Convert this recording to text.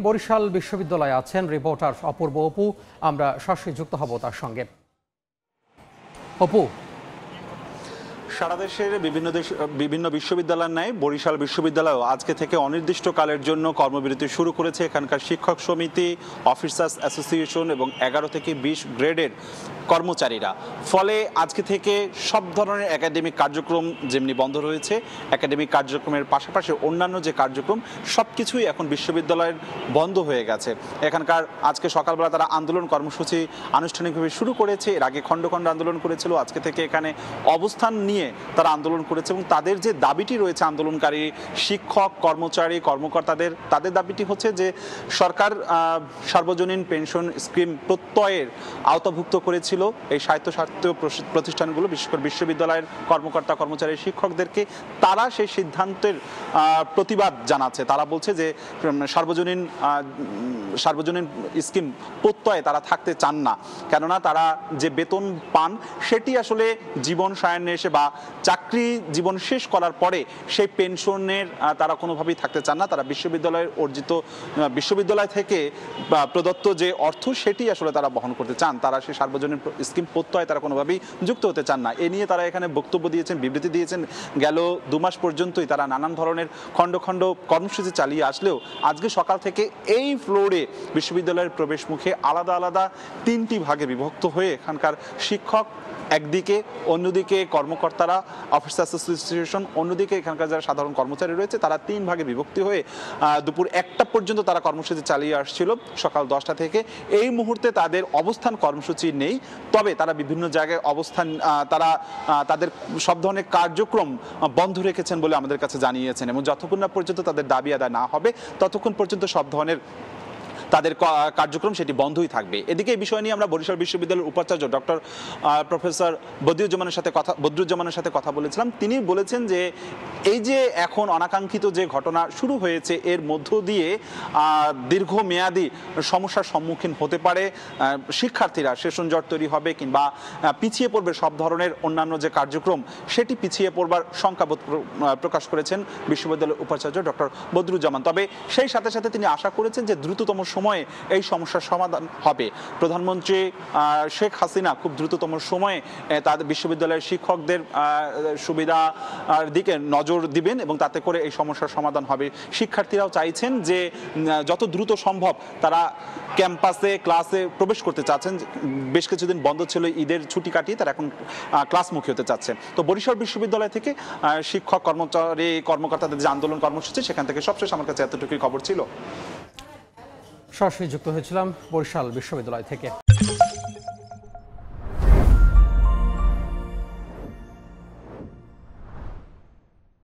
বরিশাল বিশ্ববিদ্যালয়ে আছেন রিপোর্টার অপূর্ব অপু। আমরা সরাসরি যুক্ত হব তার সঙ্গে। অপু, সারা দেশের বিভিন্ন বিশ্ববিদ্যালয়ের ন্যায় বরিশাল বিশ্ববিদ্যালয়ও আজকে থেকে অনির্দিষ্টকালের জন্য কর্মবিরতি শুরু করেছে। এখানকার শিক্ষক সমিতি, অফিসার্স অ্যাসোসিয়েশন এবং 11 থেকে 20 গ্রেডের কর্মচারীরা। ফলে আজকে থেকে সব ধরনের একাডেমিক কার্যক্রম যেমনি বন্ধ রয়েছে, একাডেমিক কার্যক্রমের পাশাপাশি অন্যান্য যে কার্যক্রম সব কিছুই এখন বিশ্ববিদ্যালয়ের বন্ধ হয়ে গেছে। এখানকার আজকে সকালবেলা তারা আন্দোলন কর্মসূচি আনুষ্ঠানিকভাবে শুরু করেছে। এর আগে খণ্ড খণ্ড আন্দোলন করেছিল, আজকে থেকে এখানে অবস্থান নিয়ে তারা আন্দোলন করেছে এবং তাদের যে দাবিটি রয়েছে আন্দোলনকারী শিক্ষক, কর্মচারী, কর্মকর্তাদের, তাদের দাবিটি হচ্ছে যে সরকার সার্বজনীন পেনশন স্কিম প্রত্যয়ের আওতাভুক্ত করেছিল এই স্বায়ত্তশাসিত প্রতিষ্ঠানগুলো, বিশেষ করে বিশ্ববিদ্যালয়ের কর্মকর্তা, কর্মচারী, শিক্ষকদেরকে। তারা সেই সিদ্ধান্তের প্রতিবাদ জানাচ্ছে। তারা বলছে যে সার্বজনীন স্কিম প্রত্যয়ে তারা থাকতে চান না, কেননা তারা যে বেতন পান সেটি আসলে জীবন সায়ান্নে এসে বা চাকরি জীবন শেষ করার পরে সেই পেনশনের তারা কোনোভাবেই থাকতে চান না। তারা বিশ্ববিদ্যালয় থেকে প্রদত্ত যে অর্থ সেটি আসলে তারা বহন করতে চান। তারা সেই সার্বজনীন স্কিম প্রত্যয়ে তারা কোনোভাবেই যুক্ত হতে চান না। এ নিয়ে তারা এখানে বক্তব্য দিয়েছেন, বিবৃতি দিয়েছেন। গেল 2 মাস পর্যন্তই তারা নানান ধরনের খণ্ড খণ্ড কর্মসূচি চালিয়ে আসলেও আজকে সকাল থেকে এই ফ্লোরে বিশ্ববিদ্যালয়ের প্রবেশ মুখে আলাদা আলাদা 3টি ভাগে বিভক্ত হয়ে এখানকার শিক্ষক একদিকে, অন্যদিকে কর্মকর্তারা, অফিসার্স অ্যাসোসিয়েশন, অন্যদিকে এখানকার যারা সাধারণ কর্মচারী রয়েছে, তারা 3 ভাগে বিভক্তি হয়ে দুপুর 1টা পর্যন্ত তারা কর্মসূচি চালিয়ে আসছিল সকাল 10টা থেকে। এই মুহূর্তে তাদের অবস্থান কর্মসূচি নেই, তবে তারা বিভিন্ন জায়গায় অবস্থান, তাদের সব ধরনের কার্যক্রম বন্ধ রেখেছেন বলে আমাদের কাছে জানিয়েছেন এবং যতক্ষণ না পর্যন্ত তাদের দাবি আদায় না হবে ততক্ষণ পর্যন্ত সব ধরনের তাদের কার্যক্রম সেটি বন্ধই থাকবে। এদিকে এই বিষয় নিয়ে আমরা বরিশাল বিশ্ববিদ্যালয়ের উপাচার্য ডক্টর প্রফেসর বদরুজ্জামানের সাথে কথা বলেছিলাম। তিনি বলেছেন যে এই যে এখন অনাকাঙ্ক্ষিত যে ঘটনা শুরু হয়েছে, এর মধ্য দিয়ে দীর্ঘমেয়াদী সমস্যার সম্মুখীন হতে পারে শিক্ষার্থীরা। সেশন জট তৈরি হবে কিংবা পিছিয়ে পড়বে সব ধরনের অন্যান্য যে কার্যক্রম, সেটি পিছিয়ে পড়বার শঙ্কাবোধ প্রকাশ করেছেন বিশ্ববিদ্যালয়ের উপাচার্য ডক্টর বদরুজ্জামান। তবে সেই সাথে সাথে তিনি আশা করেছেন যে দ্রুততম সময়ে এই সমস্যার সমাধান হবে। প্রধানমন্ত্রী শেখ হাসিনা খুব দ্রুততম সময়ে তাদের বিশ্ববিদ্যালয়ের শিক্ষকদের সুবিধার দিকে নজর দিবেন এবং তাতে করে এই সমস্যার সমাধান হবে। শিক্ষার্থীরাও চাইছেন যে যত দ্রুত সম্ভব তারা ক্যাম্পাসে ক্লাসে প্রবেশ করতে চাচ্ছেন। বেশ কিছুদিন বন্ধ ছিল, ঈদের ছুটি কাটিয়ে তারা এখন ক্লাসমুখী হতে চাচ্ছেন। তো বরিশাল বিশ্ববিদ্যালয় থেকে শিক্ষক, কর্মচারী, কর্মকর্তাদের যে আন্দোলন কর্মসূচি, সেখান থেকে সবশেষ আমার কাছে এতটুকুই খবর ছিল। সরাসরি যুক্ত হয়েছিলাম বরিশাল বিশ্ববিদ্যালয় থেকে।